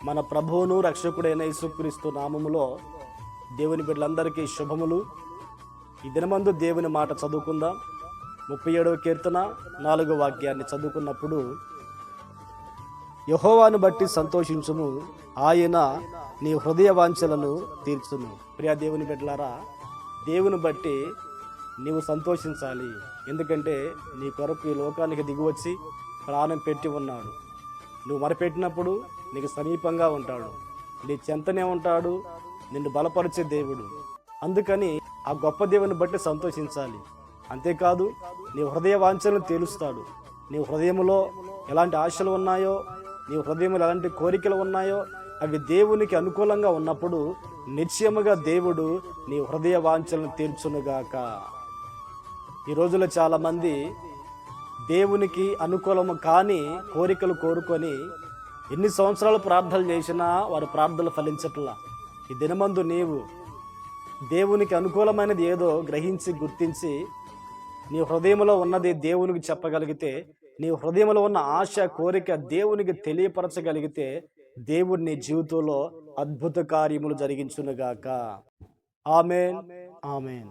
మన ప్రభువును రక్షకుడైన యేసుక్రీస్తు నామములో దేవుని బిడ్డలందరికీ శుభములు. ఈ దినమందు దేవుని మాట చదువుకుందాం. 37వ కీర్తన 4వ వాక్యాన్ని చదువుకున్నప్పుడు, యెహోవాను బట్టి సంతోషించుము, ఆయన నీ హృదయ వాంఛలను తీర్చును. ప్రియా దేవుని బిడ్డలారా, దేవుని బట్టి నీవు సంతోషించాలి. ఎందుకంటే నీ కొరకు ఈ లోకానికి దిగివచ్చి ప్రాణం పెట్టి ఉన్నాడు. నువ్వు మరపెట్టినప్పుడు నీకు సమీపంగా ఉంటాడు, నీ చెంతనే ఉంటాడు, నిన్ను బలపరిచే దేవుడు. అందుకని ఆ గొప్ప దేవుని బట్టి సంతోషించాలి. అంతేకాదు, నీ హృదయ వాంఛలను తేలుస్తాడు. నీ హృదయంలో ఎలాంటి ఆశలు ఉన్నాయో, నీ హృదయంలో ఎలాంటి కోరికలు ఉన్నాయో అవి దేవునికి అనుకూలంగా ఉన్నప్పుడు నిశ్చయముగా దేవుడు నీ హృదయ వాంఛలను తీర్చునుగాక. ఈ రోజుల్లో చాలామంది దేవునికి అనుకూలము కాని కోరికలు కోరుకొని ఎన్ని సంవత్సరాలు ప్రార్థనలు చేసినా వారి ప్రార్థనలు ఫలించట్లా. ఈ దినమందు నీవు దేవునికి అనుకూలమైనది ఏదో గ్రహించి గుర్తించి నీ హృదయంలో ఉన్నది దేవునికి చెప్పగలిగితే, నీ హృదయంలో ఉన్న ఆశ కోరిక దేవునికి తెలియపరచగలిగితే, దేవుడు నీ జీవితంలో అద్భుత కార్యములు జరిగించునుగాక. ఆమేన్, ఆమేన్.